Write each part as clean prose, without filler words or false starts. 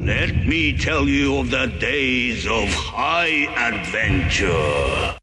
Let me tell you of the days of high adventure.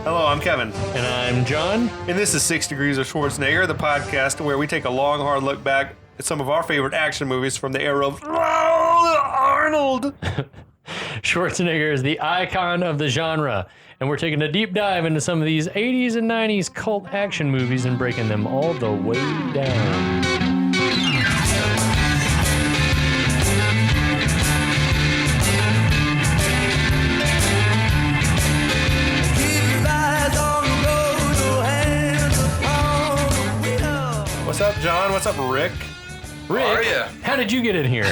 Hello, I'm Kevin. And I'm John. And this is 6 Degrees of Schwarzenegger, the podcast where we take a long, hard look back at some of our favorite action movies from the era of Arnold. Schwarzenegger is the icon of the genre, and we're taking a deep dive into some of these 80s and 90s cult action movies and breaking them all the way down. What's up, John? What's up, Rick? Rick, How are you? how did you get in here?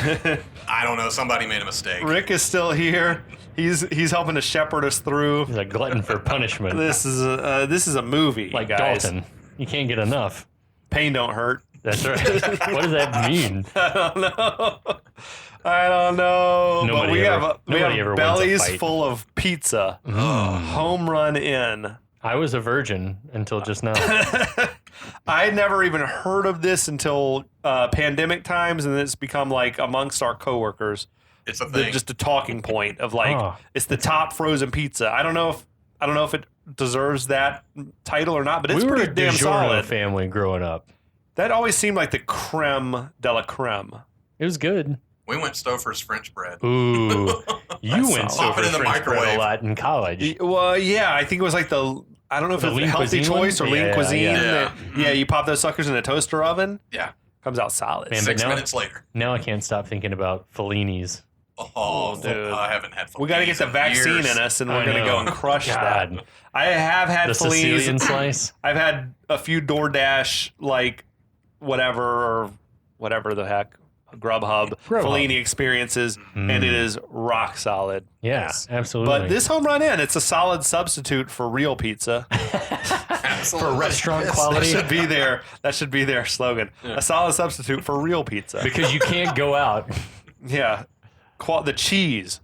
I don't know. Somebody made a mistake. Rick is still here. He's helping to shepherd us through. He's a glutton for punishment. This is a movie, Like guys. Dalton. You can't get enough. Pain don't hurt. That's right. What does that mean? I don't know. Nobody But we ever- have nobody ever wins a bellies fight. full of pizza. Home run in. I was a virgin until just now. I had never even heard of this until pandemic times, and it's become like amongst our coworkers, It's a thing. just a talking point of like Oh. it's the top frozen pizza. I don't know if it deserves that title or not, but it's We were pretty a damn DiGiorno solid. family growing up. That always seemed like the creme de la creme. It was good. We went Stouffer's French bread. Ooh, you went solid. Pop it over in the French bread a microwave. lot in college. Well, yeah, I think it was like I don't know if The it's lean healthy cuisine choice or one? lean Yeah, cuisine. yeah. Yeah, you pop those suckers in a toaster oven, Yeah. comes out solid. Man, but 6 now- minutes later. Now I can't stop thinking about Fellinis. Oh, dude. I haven't had. We got to get the vaccine years. in us, and I we're going to know. go and crush God. that. I have had The Sicilian Fellinis. slice. I've had a few DoorDash, like whatever the heck, Grubhub, Fellini experiences, and it is rock solid. Yeah, absolutely. But this home run in, it's a solid substitute for real pizza. Absolutely. for restaurant That quality, should be their slogan. A solid substitute for real pizza. because you can't go out. Yeah. The cheese.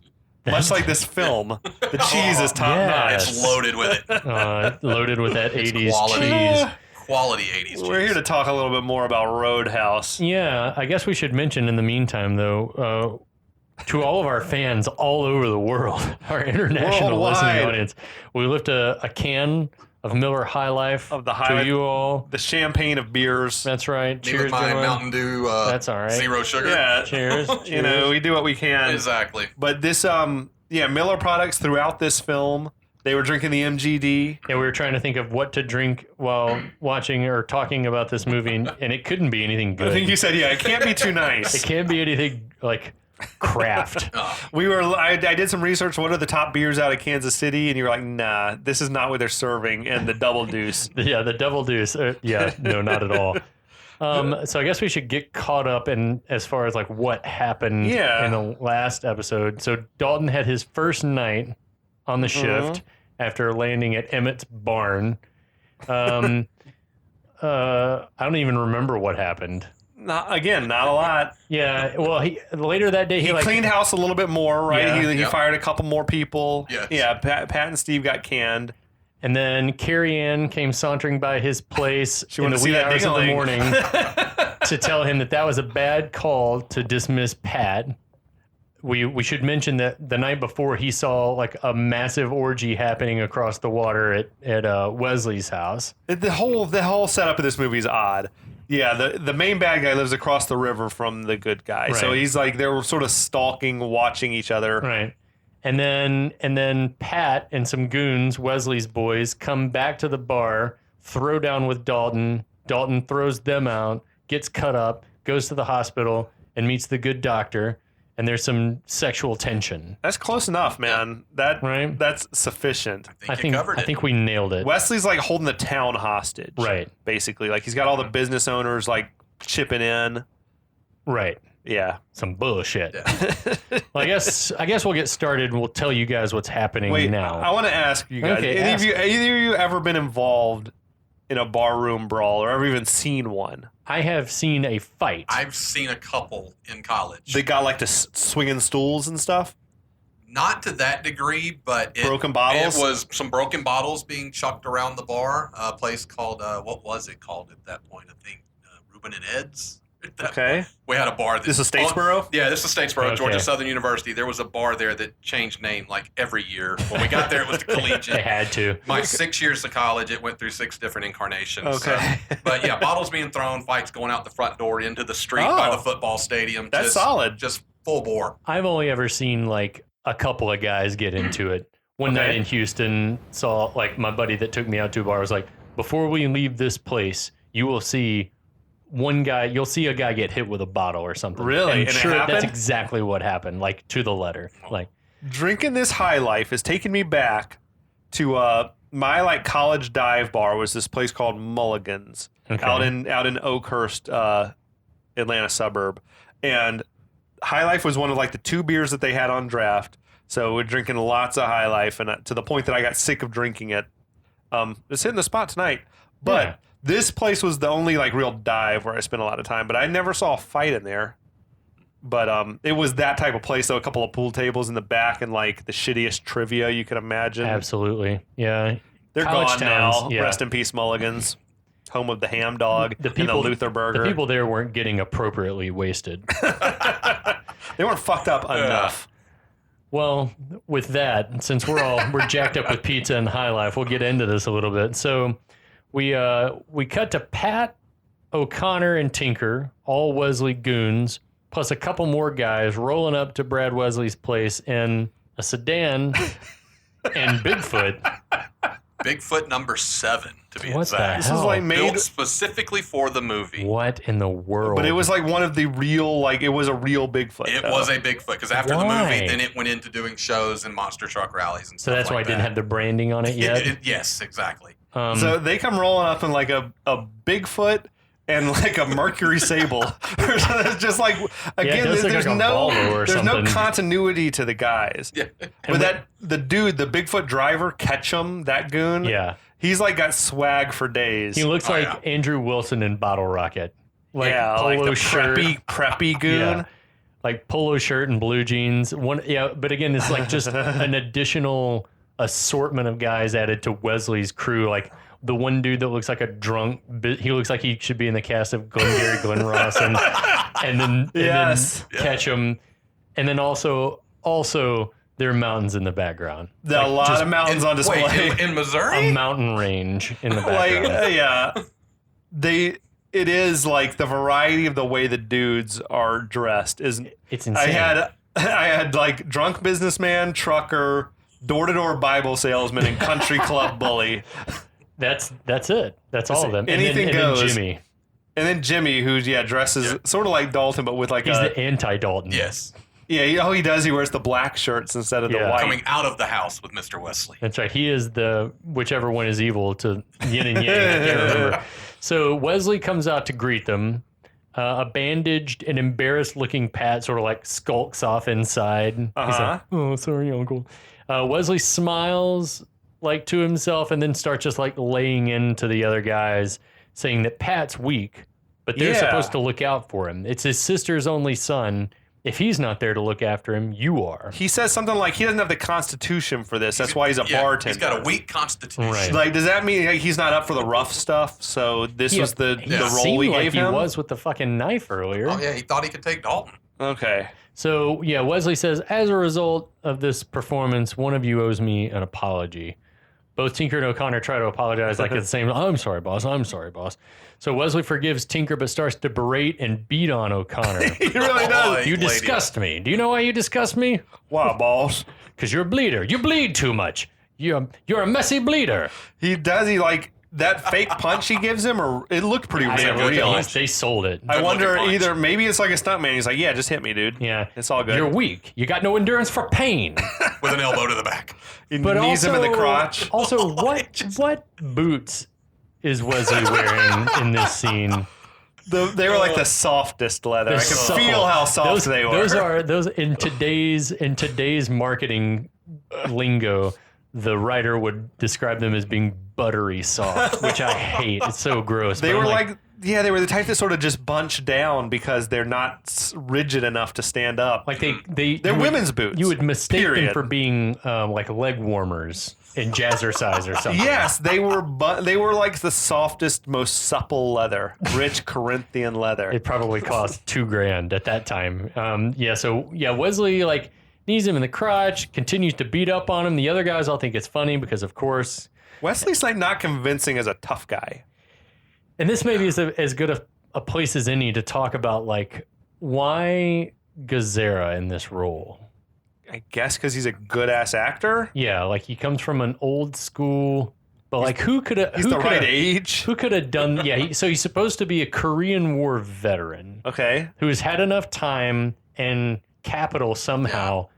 Much like this film, the cheese is top Yes. It's loaded with it. Loaded with that 80s quality. cheese. Quality 80s. notch. We're here to talk a little bit more about Roadhouse. Yeah, I guess we should mention in the meantime, though, to all of our fans all over the world, our international Worldwide. listening audience, we lift a can of Miller High Life Of the High to Life. you all. The champagne of beers. That's right. Me Cheers, with my gentlemen. Mountain Dew. That's all right. Zero sugar. Yeah. Cheers. You know, we do what we can. Exactly. But this, Miller products throughout this film. They were drinking the MGD. Yeah, we were trying to think of what to drink while watching or talking about this movie, and it couldn't be anything good. I think you said, it can't be too It nice. can't be anything like craft. I did some research. What are the top beers out of Kansas City? And you were like, nah, this is not what they're serving. And the Double Deuce. Yeah, the Devil Deuce. No, not at all. So I guess we should get caught up in as far as like what happened Yeah. in the last episode. So Dalton had his first night on the shift after landing at Emmett's barn. I don't even remember what happened. Not a lot. Yeah, well, later that day He cleaned house a little bit more, right? Yeah. He Yep. fired a couple more people. Yes. Yeah, Pat and Steve got canned. and then Carrie Ann came sauntering by his place in wanted the to see wee that hours of the ding-a-ling. morning to tell him that was a bad call to dismiss Pat. We should mention that the night before he saw like a massive orgy happening across the water at Wesley's house. The whole setup of this movie is odd. Yeah, the main bad guy lives across the river from the good guy. So Right. he's like, they're sort of stalking, watching each other. Right. And then Pat and some goons, Wesley's boys, come back to the bar, throw down with Dalton. Dalton throws them out, gets cut up, goes to the hospital, and meets the good doctor. And there's some sexual tension. That's close enough, man. Right. That's sufficient. I think you covered I it. think we nailed it. Wesley's like holding the town hostage. Right. Basically. Like he's got all the business owners like chipping in. Right. Yeah. Some bullshit. Well, I guess we'll get started. We'll tell you guys what's happening Wait, now. I want to ask you guys, Okay, either of you ever been involved in a barroom brawl or ever even seen one. I have seen a fight. I've seen a couple in college. They got like the swinging stools and stuff. Not to that degree, but Broken bottles? It was some broken bottles being chucked around the bar. A place called, what was it called at that point? I think Reuben and Ed's. Okay. We had a bar. This is Statesboro? Yeah, this is Statesboro, Okay. Georgia Southern University. There was a bar there that changed name like every year. When we got there, it was the They Collegiate. had to. My 6 years of college, it went through 6 different incarnations. Okay. So, but yeah, bottles being thrown, fights going out the front door into the street by Oh. the football stadium. That's solid. Just full bore. I've only ever seen like a couple of guys get into it. One Okay. night in Houston, saw like my buddy that took me out to a bar was like, before we leave this place, you will see you'll see a guy get hit with a bottle or something. Really? And And it sure, that's happened? exactly what happened, like to the letter. Like, Drinking this high life is taking me back to my like college dive bar was this place called Mulligan's Okay. out in Oakhurst, Atlanta suburb, and High Life was one of like the 2 beers that they had on draft. So we're drinking lots of High Life, and to the point that I got sick of drinking it. It's hitting the spot tonight, but Yeah. this place was the only like real dive where I spent a lot of time. But I never saw a fight in there. But it was that type of place, though. A couple of pool tables in the back and like the shittiest trivia you could imagine. absolutely. Yeah. They're College gone towns, now. yeah. Rest in peace, Mulligan's, home of the ham dog and the people- Luther burger. The people there weren't getting appropriately wasted. They weren't fucked up enough. Well, with that, since we're jacked up with pizza and high life, we'll get into this a little bit. So we cut to Pat, O'Connor, and Tinker, all Wesley goons, plus a couple more guys rolling up to Brad Wesley's place in a sedan and Bigfoot. Bigfoot number 7, to be What the exact. This is hell? like made, Built specifically for the movie. What in the world? but it was like one of the real, like it was a real Bigfoot. It though. was a Bigfoot because after Why? the movie, then it went into doing shows and monster truck rallies and So stuff that's why like it didn't that. have the branding on it yet. Yes, exactly. So they come rolling up in like a Bigfoot and like a Mercury Sable. It's just like again, does look there's like a Volvo or there's no something. continuity to the guys. Yeah. But the dude, the Bigfoot driver, Ketchum, that goon. Yeah. He's like got swag for days. He looks Oh, like yeah. Andrew Wilson in Bottle Rocket. Like yeah, polo like the shirt. preppy goon. Yeah. Like polo shirt and blue jeans. But again, it's like just an additional assortment of guys added to Wesley's crew. Like the one dude that looks like a drunk, he looks like he should be in the cast of Glengarry Glen Ross, and then Yes. Ketchum, and then also there are mountains in the background. A lot of mountains on display. Wait, in Missouri? A mountain range in the like background. yeah, it is like the variety of the way the dudes are dressed is. It's insane. I had like drunk businessman, trucker, door-to-door Bible salesman, and country club bully. That's it. That's all of them. Anything and then goes. Jimmy. And then Jimmy, who's dresses sort of like Dalton, but with like He's a the anti-Dalton. Yes. he does. He wears the black shirts instead of the Yeah. white. Coming out of the house with Mr. Wesley. That's right. He is the whichever one is evil to yin and yang. I can't remember. So Wesley comes out to greet them. A bandaged and embarrassed looking Pat sort of like skulks off inside. He's like, oh, sorry, Uncle. Wesley smiles like to himself and then starts just like laying into the other guys, saying that Pat's weak, but they're Yeah. supposed to look out for him. It's his sister's only son. If he's not there to look after him, you are. He says something like he doesn't have the constitution for this. That's why he's a Yeah, bartender. He's got a weak constitution. Right. Like, does that mean he's not up for the rough stuff? So this was the He role seemed we like gave he him? was with the fucking knife earlier. Oh, yeah, he thought he could take Dalton. Okay. So, yeah, Wesley says, as a result of this performance, one of you owes me an apology. Both Tinker and O'Connor try to apologize like at the same I'm sorry, boss. I'm sorry, boss. So Wesley forgives Tinker but starts to berate and beat on O'Connor. He really does. You Lady. disgust me. Do you know why you disgust me? Wow, boss. Because you're a bleeder. You bleed too much. You're a messy bleeder. He does. He like that fake punch he gives him, or it looked pretty real. They sold it. I wonder punch. either maybe it's like a stuntman. He's like, yeah, just hit me, dude. Yeah. It's all good. You're weak. You got no endurance for pain. With an elbow to the back. He But knees also, him in the crotch. Also, what boots is Wesley wearing in this scene? They were like the softest leather. I They're can soft. feel how soft they were. Those in today's marketing lingo, the writer would describe them as being buttery soft, which I hate. It's so gross. They were like, they were the type that sort of just bunch down because they're not rigid enough to stand up. Like they're women's boots. You would mistake them period. for being like leg warmers in jazzercise or something. Yes, they were like the softest, most supple leather, rich Corinthian leather. It probably cost $2,000 at that time. Wesley like knees him in the crotch, continues to beat up on him. The other guys all think it's funny because, of course, Wesley's like not convincing as a tough guy. And this maybe is as good a place as any to talk about like why Gazzara in this role. I guess because he's a good ass actor. Yeah, like he comes from an old school, but like who could have? He's the right age. Who could have done? Yeah, so he's supposed to be a Korean War veteran. Okay. Who has had enough time and capital somehow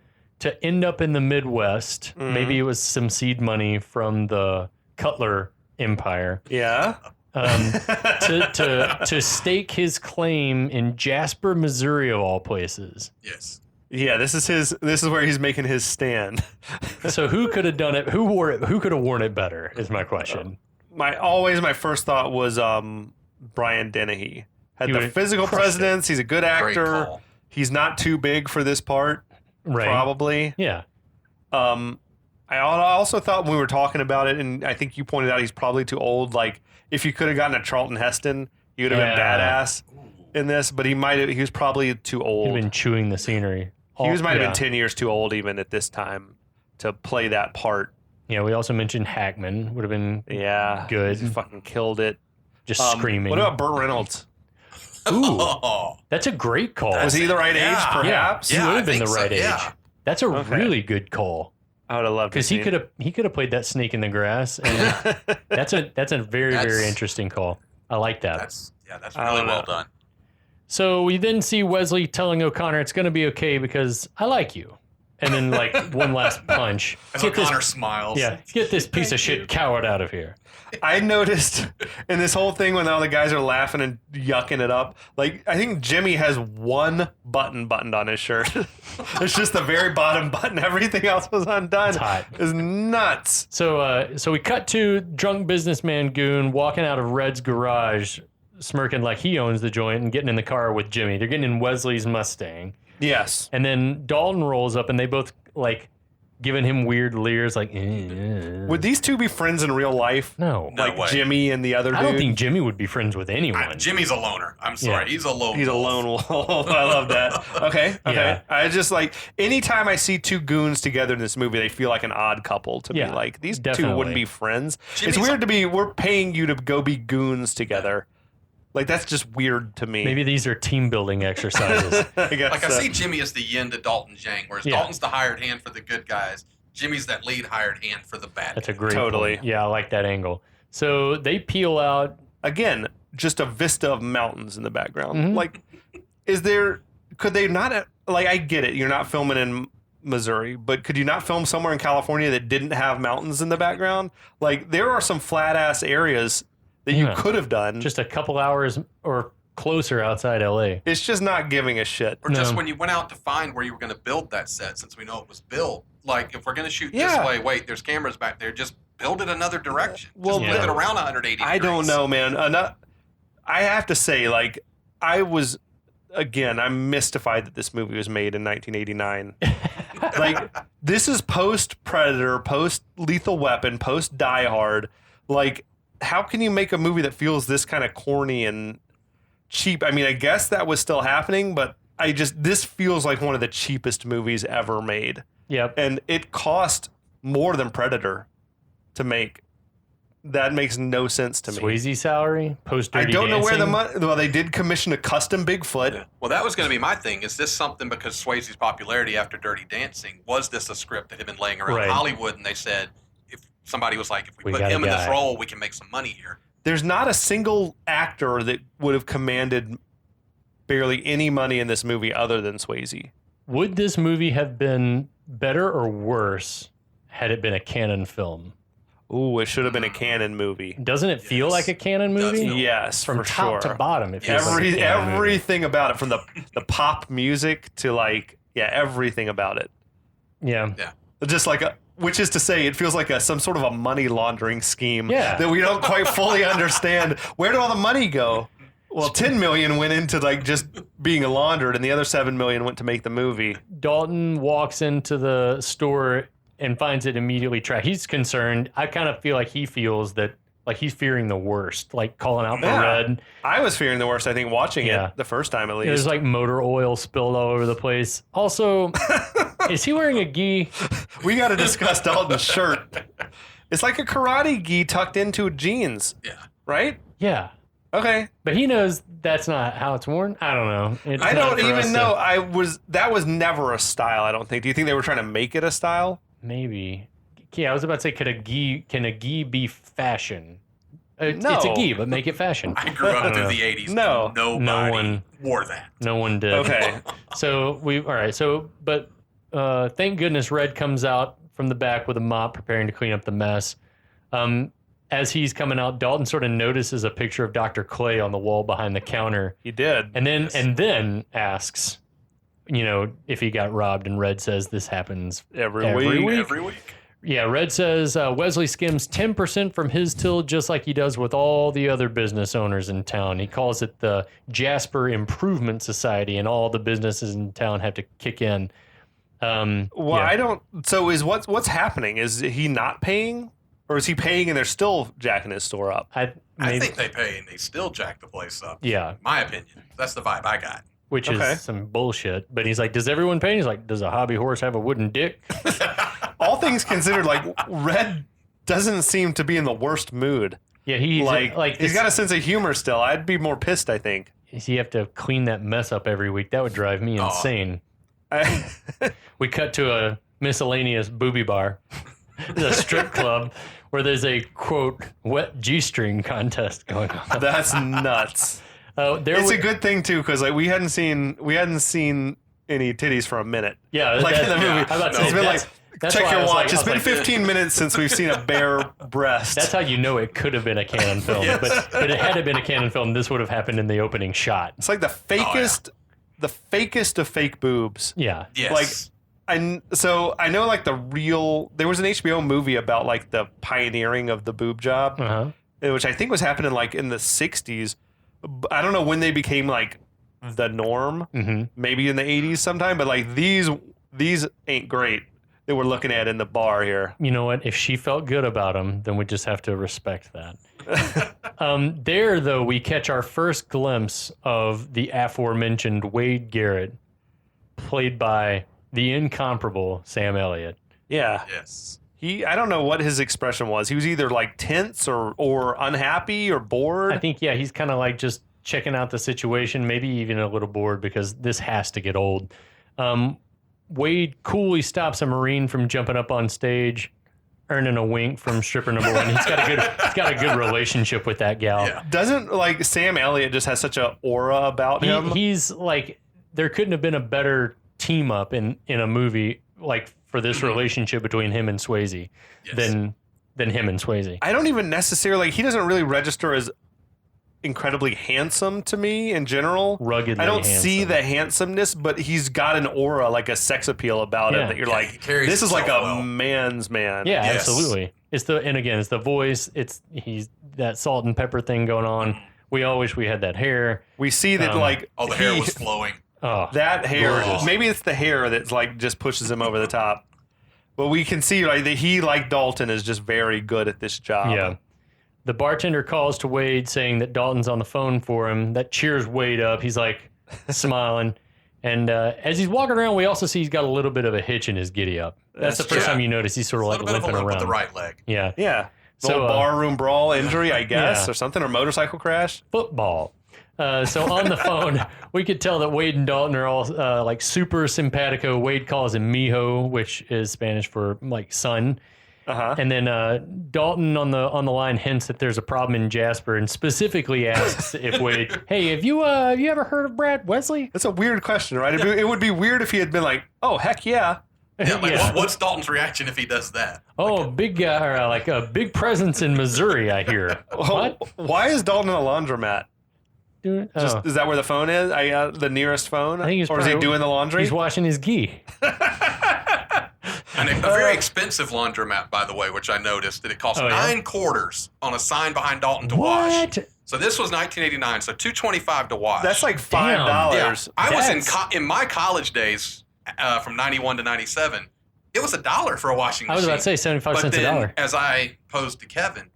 to end up in the Midwest. Mm-hmm. Maybe it was some seed money from the Cutler Empire. Yeah. To stake his claim in Jasper, Missouri, of all places. Yes. Yeah, this is where he's making his stand. So who could have done it? Who wore it? Who could have worn it better? Is my question. My first thought was Brian Dennehy. Had He the would physical crush presence. He's a good Great actor. call. He's not too big for this part, Right. probably. Yeah. I also thought when we were talking about it, and I think you pointed out he's probably too old. Like, if you could have gotten a Charlton Heston, he would have been badass in this. But he was probably too old. He'd been chewing the scenery. He might have been 10 years too old even at this time to play that part. Yeah, we also mentioned Hackman. Would have been good. He fucking killed it. Just screaming. What about Burt Reynolds? Ooh, Oh, that's a great call. Was he the right age, Yeah. perhaps? He Yeah, would I have been the think so, right age. yeah. That's a Okay. really good call. I would have loved to Because see he could have played that snake in the grass. And that's a very very interesting call. I like that. that's I really don't well know. done. So we then see Wesley telling O'Connor it's going to be okay because I like you. And then like one last punch. As Get this- O'Connor smiles. Yeah, get this piece of shit coward out of here. I noticed in this whole thing when all the guys are laughing and yucking it up, like I think Jimmy has one button buttoned on his shirt. It's just the very bottom button. Everything else was undone. It's hot. It's nuts. So we cut to drunk businessman Goon walking out of Red's garage, smirking like he owns the joint and getting in the car with Jimmy. They're getting in Wesley's Mustang. Yes. And then Dalton rolls up and they both like giving him weird leers like, Would these two be friends in real life? no. No Like way. Jimmy and the other dude? I don't think Jimmy would be friends with anyone. Jimmy's a loner. I'm sorry. Yeah. He's a lone He's a wolf. lone wolf. I love that. Okay. Yeah. I just like anytime I see two goons together in this movie, they feel like an odd couple to Yeah, me. Like these definitely. two wouldn't be friends. Jimmy's it's weird to be. We're paying you to go be goons together. Like that's just weird to me. Maybe these are team building exercises. I guess. Like I see Jimmy as the yin to Dalton's yang, whereas Yeah. Dalton's the hired hand for the good guys. Jimmy's that lead hired hand for the bad. That's a guys. great Totally. point. Yeah, I like that angle. So they peel out. Again, just a vista of mountains in the background. Mhm. Like, could they not, like, I get it. You're not filming in Missouri, but could you not film somewhere in California that didn't have mountains in the background? Like, there are some flat ass areas that you Yeah. could have done. Just a couple hours or closer outside LA. It's just not giving a shit. Or just No. when you went out to find where you were going to build that set, since we know it was built. Like, if we're going to shoot Yeah. this way, wait, there's cameras back there. Just build it another direction. Well, Just move yeah. it around 180 I don't degrees. know, man. I have to say, like, I'm mystified that this movie was made in 1989. Like, this is post Predator, post Lethal Weapon, post Die Hard. Like, how can you make a movie that feels this kind of corny and cheap? I mean, I guess that was still happening, but this feels like one of the cheapest movies ever made. Yep. And it cost more than Predator to make. That makes no sense to me. Swayze salary, post I Dirty don't know where the Dancing. money. Well, they did commission a custom Bigfoot. Yeah. Well, that was going to be my thing. Is this something because Swayze's popularity after Dirty Dancing? Was this a script that had been laying around Right. Hollywood and they said, if somebody was like, if we We put got a him in this guy. role, we can make some money here? There's not a single actor that would have commanded barely any money in this movie other than Swayze. Would this movie have been better or worse had it been a canon film? Ooh, it should have been a canon movie. Doesn't it feel Yes. like a canon Does movie? feel- Yes, From for top sure. to bottom, it feels like a canon movie. Everything about it, from the pop music to everything about it. Yeah. Just like which is to say, it feels like some sort of a money laundering scheme Yeah. that we don't quite fully understand. Where did all the money go? Well, 10 million went into like just being laundered, and the other 7 million went to make the movie. Dalton walks into the store and finds it immediately tracked. He's concerned. I kind of feel like he feels that, like he's fearing the worst, like calling out for Red. I was fearing the worst, I think, watching it the first time at least. There's like motor oil spilled all over the place. Also, is he wearing a gi? We got to discuss Dalton's shirt. It's like a karate gi tucked into jeans. Yeah. Right? Yeah. Okay. But he knows that's not how it's worn. I don't know. I don't even know. That was never a style, I don't think. Do you think they were trying to make it a style? Maybe. Yeah, I was about to say, can a gi be fashion? No. It's a gi, but make it fashion. I grew up through the 80s. No. Nobody wore that. No one did. Okay. But thank goodness Red comes out from the back with a mop preparing to clean up the mess. As he's coming out, Dalton sort of notices a picture of Dr. Clay on the wall behind the counter. He did. And then asks, if he got robbed, and Red says this happens Every week. Yeah, Red says Wesley skims 10% from his till just like he does with all the other business owners in town. He calls it the Jasper Improvement Society, and all the businesses in town have to kick in. I don't. So is what's happening? Is he not paying, or is he paying and they're still jacking his store up? I think they pay and they still jack the place up. Yeah, my opinion. That's the vibe I got. Which is some bullshit. But he's like, does everyone pay? He's like, does a hobby horse have a wooden dick? All things considered, like Red doesn't seem to be in the worst mood. Yeah, he's he's got a sense of humor still. I'd be more pissed, I think. You have to clean that mess up every week. That would drive me insane. We cut to a miscellaneous booby bar, the strip club, where there's a quote wet G-string contest going on. That's nuts. It's a good thing too, because like we hadn't seen any titties for a minute. Yeah, like in the movie. It's been like, check your watch. It's been 15 minutes since we've seen a bare breast. That's how you know it could have been a Canon film. Yes. But it had been a Canon film, this would have happened in the opening shot. It's like the fakest of fake boobs. Yeah. Yes. Like I know like there was an HBO movie about like the pioneering of the boob job, which I think was happening like in the 60s. I don't know when they became like the norm, maybe in the 80s sometime, but like these ain't great that we're looking at in the bar here. You know what? If she felt good about them, then we just have to respect that. There, though, we catch our first glimpse of the aforementioned Wade Garrett, played by the incomparable Sam Elliott. Yeah. Yes. I don't know what his expression was. He was either like tense or unhappy or bored. I think, he's kind of like just checking out the situation, maybe even a little bored because this has to get old. Wade coolly stops a Marine from jumping up on stage, earning a wink from stripper number one. He's got a good relationship with that gal. Yeah. Doesn't like Sam Elliott just has such an aura about him? He's like, there couldn't have been a better team up in a movie like for this relationship between him and Swayze than him and Swayze. I don't even necessarily, he doesn't really register as incredibly handsome to me in general. Ruggedly I don't handsome. see the handsomeness, but he's got an aura, like a sex appeal about him that you're like, this is like a man's man. Yeah, absolutely. It's the voice. He's that salt and pepper thing going on. We all wish we had that hair. We see that the hair was flowing. Oh, that hair. Maybe it's the hair that's like just pushes him over the top. But we can see like that he, like Dalton, is just very good at this job. Yeah. The bartender calls to Wade saying that Dalton's on the phone for him. That cheers Wade up. He's like smiling. And as he's walking around, we also see he's got a little bit of a hitch in his giddy up. That's the first time you notice he's sort of like limping around. With the right leg. Yeah. Yeah. So barroom brawl injury, I guess, or something, or motorcycle crash. Football. So on the phone, we could tell that Wade and Dalton are all like super simpatico. Wade calls him mijo, which is Spanish for like son. And then Dalton on the line hints that there's a problem in Jasper and specifically asks if Wade, hey, have you ever heard of Brad Wesley? That's a weird question, right? It would be weird if he had been like, oh, heck yeah. Yeah, what's Dalton's reaction if he does that? Oh, big guy, or like a big presence in Missouri, I hear. What? Why is Dalton in a laundromat? Is that where the phone is? The nearest phone? I think or is he doing the laundry? He's washing his gi. And a very expensive laundromat, by the way, which I noticed that it cost $9 on a sign behind Dalton to wash. So this was 1989, so $2.25 to wash. That's like $5. Yeah. I was in my college days, from 91 to 97. It was $1 for a washing machine. I was about to say 75 cents a dollar. As I posed to Kevin,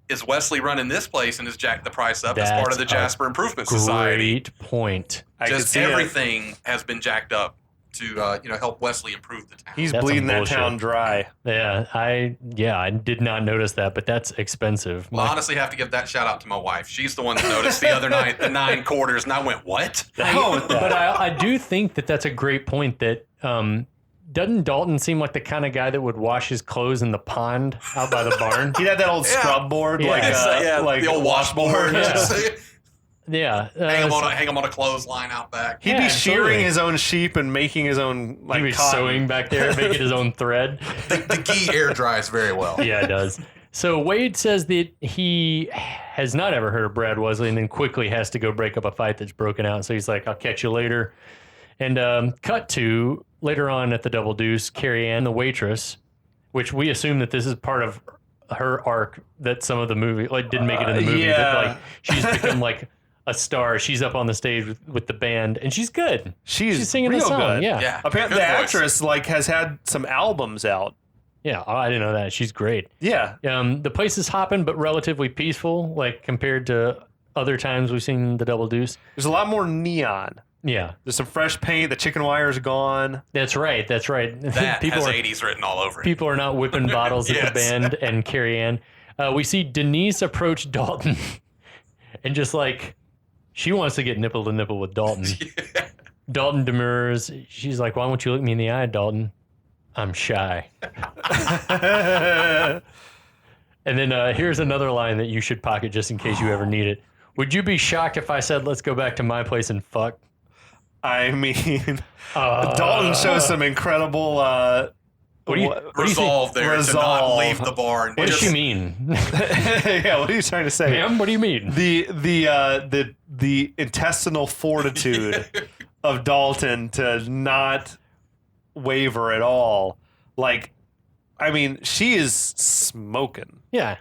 is Wesley running this place and has jacked the price up as part of the Jasper Improvement Society? Great point. Just everything has been jacked up to help Wesley improve the town. He's bleeding that town dry. Yeah, I did not notice that, but that's expensive. Well, I honestly have to give that shout out to my wife. She's the one that noticed the other night the $9, and I went, "What?" But I do think that that's a great point. That doesn't Dalton seem like the kind of guy that would wash his clothes in the pond out by the barn? He had that old scrub board, like the old washboard. Yeah. Hang him on a clothesline out back. He'd be shearing his own sheep and making his own He was sewing back there, making his own thread. The ghee air dries very well. Yeah, it does. So Wade says that he has not ever heard of Brad Wesley and then quickly has to go break up a fight that's broken out. So he's like, I'll catch you later. And cut to later on at the Double Deuce, Carrie Ann, the waitress, which we assume that this is part of her arc that some of the movie, didn't make it in the movie. Yeah. But she's become a star. She's up on the stage with the band, and she's good. She's singing a song. Good. Yeah. Apparently, the actress has had some albums out. Yeah, I didn't know that. She's great. Yeah. The place is hopping, but relatively peaceful, compared to other times we've seen the Double Deuce. There's a lot more neon. Yeah. There's some fresh paint. The chicken wire's gone. That's right. That has 80s written all over it. People are not whipping bottles at the band and Carrie Ann. We see Denise approach Dalton and just she wants to get nipple to nipple with Dalton. Yeah. Dalton demurs. She's like, why won't you look me in the eye, Dalton? I'm shy. And then here's another line that you should pocket just in case you ever need it. Would you be shocked if I said, let's go back to my place and fuck? I mean, Dalton shows some incredible resolve there to not leave the bar. What does she mean? Yeah, what are you trying to say? Ma'am, what do you mean? The intestinal fortitude of Dalton to not waver at all. She is smoking. Yeah.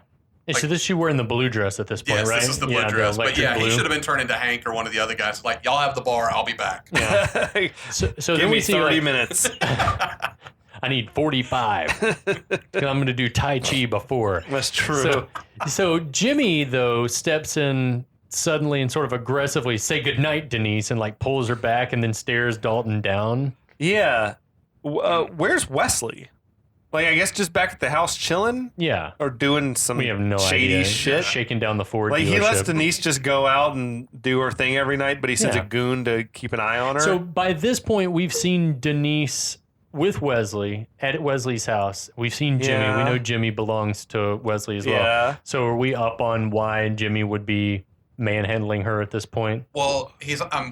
So she wearing the blue dress at this point, right? This is the blue dress. But he should have been turned into Hank or one of the other guys. Y'all have the bar, I'll be back. Yeah. So give me 30 minutes. I need 45. I'm going to do Tai Chi before. That's true. So Jimmy, though, steps in suddenly and sort of aggressively, say goodnight, Denise, and pulls her back and then stares Dalton down. Yeah. Where's Wesley? I guess just back at the house chilling? Yeah. Or doing some shady idea. Shit? Shaking down the Ford dealership. He lets Denise just go out and do her thing every night, but he sends a goon to keep an eye on her. So by this point, we've seen Denise with Wesley at Wesley's house. We've seen Jimmy. Yeah. We know Jimmy belongs to Wesley as well. Yeah. So are we up on why Jimmy would be manhandling her at this point? Well,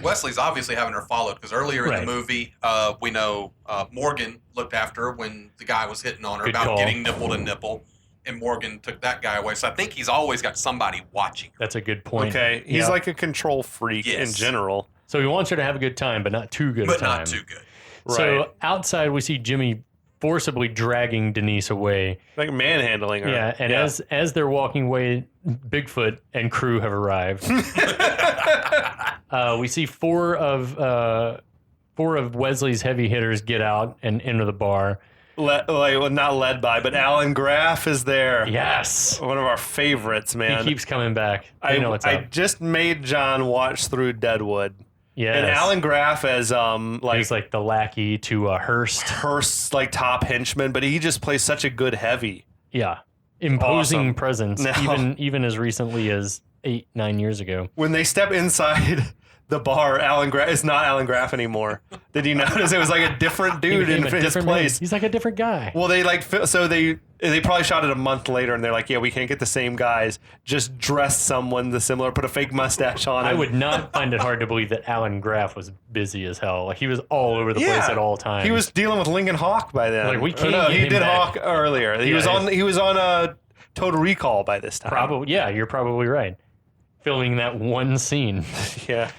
Wesley's obviously having her followed because earlier in the movie, we know Morgan looked after her when the guy was hitting on her getting nipple to nipple, and Morgan took that guy away. So I think he's always got somebody watching her. That's a good point. Okay, he's like a control freak in general. So he wants her to have a good time, but not too good a time. But not too good. Right. So outside, we see Jimmy forcibly dragging Denise away, manhandling her. Yeah, and as they're walking away, Bigfoot and crew have arrived. We see four of Wesley's heavy hitters get out and enter the bar. Not led by, but Allan Graf is there. Yes, one of our favorites, man. He keeps coming back. I just made John watch through Deadwood. Yeah, and Allan Graf as he's the lackey to Hearst's top henchman, but he just plays such a good heavy. Yeah, imposing presence, even as recently as 8-9 years ago. When they step inside the bar, Allan Graf is not Allan Graf anymore. Did you notice it was a different dude in his place? Man. He's a different guy. Well, they probably shot it a month later, and they're like, yeah, we can't get the same guys. Just dress someone similar, put a fake mustache on him. I would not find it hard to believe that Allan Graf was busy as hell. He was all over the place at all times. He was dealing with Lincoln Hawk by then. We can't. No, he did Hawk earlier. He was on Total Recall by this time. Probably, yeah. You're probably right. Filming that one scene. Yeah.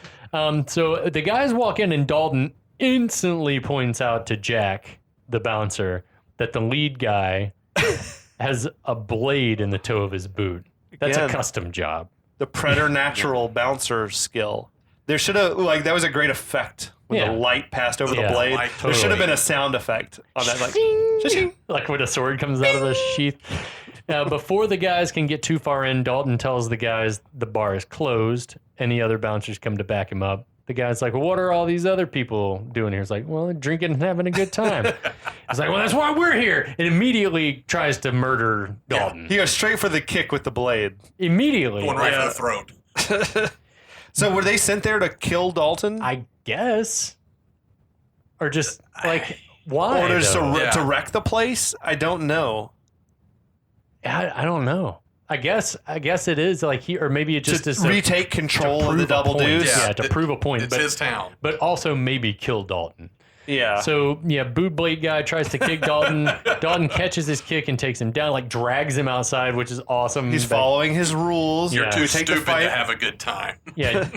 So the guys walk in, and Dalton instantly points out to Jack, the bouncer, that the lead guy has a blade in the toe of his boot. That's a custom job. The preternatural bouncer skill. There should have, like, that was a great effect when the light passed over the blade. There should have been a sound effect on that, like, shing. Like when a sword comes out of the sheath. Now, before the guys can get too far in, Dalton tells the guys the bar is closed, and the other bouncers come to back him up. The guy's like, well, what are all these other people doing here? He's like, well, drinking and having a good time. He's like, well, that's why we're here. And immediately tries to murder Dalton. He goes straight for the kick with the blade. Immediately. Going right for the throat. So were they sent there to kill Dalton? I guess. Or just, like, why? Or just to wreck the place? I don't know. I don't know. I guess it is like or maybe it just is retake control of the double dudes. Yeah, to prove a point. It's his town. But also maybe kill Dalton. Yeah. So boot blade guy tries to kick Dalton. Dalton catches his kick and takes him down, like drags him outside, which is awesome. He's following his rules. You're too stupid to have a good time. Yeah.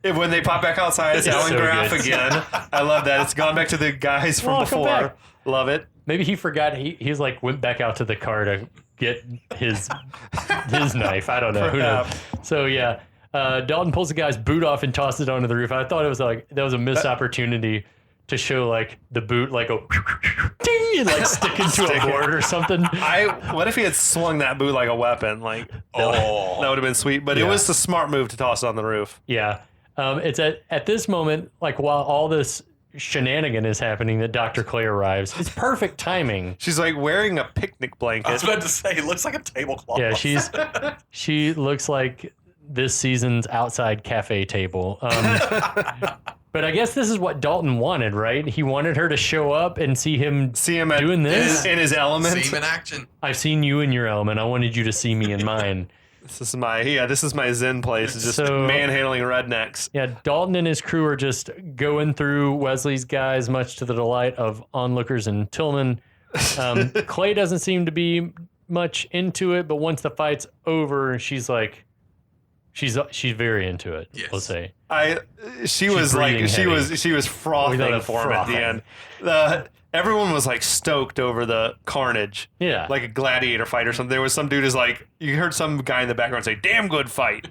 When they pop back outside, it's Allan Graf again. I love that. It's gone back to the guys from before. Love it. Maybe he forgot. He's like went back out to the car to get his knife. I don't know. Who knows? So Dalton pulls the guy's boot off and tosses it onto the roof. I thought it was like that was a missed opportunity to show like the boot like go ding and like stick into a board or something. What if he had swung that boot like a weapon? Like that would have been sweet. But it was the smart move to toss it on the roof. Yeah. It's at this moment, like while all this shenanigan is happening, that Dr. Clay arrives. It's perfect timing. She's like wearing a picnic blanket. I was about to say, it looks like a tablecloth. Yeah, she looks like this season's outside cafe table. But I guess this is what Dalton wanted, right? He wanted her to show up and see him doing this in his element. See him in action. I've seen you in your element. I wanted you to see me in mine. This is my zen place. It's just manhandling rednecks. Yeah, Dalton and his crew are just going through Wesley's guys, much to the delight of onlookers and Tillman. Clay doesn't seem to be much into it, but once the fight's over, she's like, she's very into it. Yes. We'll say. She was frothing for him at the end. Everyone was like stoked over the carnage. Yeah. Like a gladiator fight or something. There was some dude who's like, you heard some guy in the background say, damn good fight.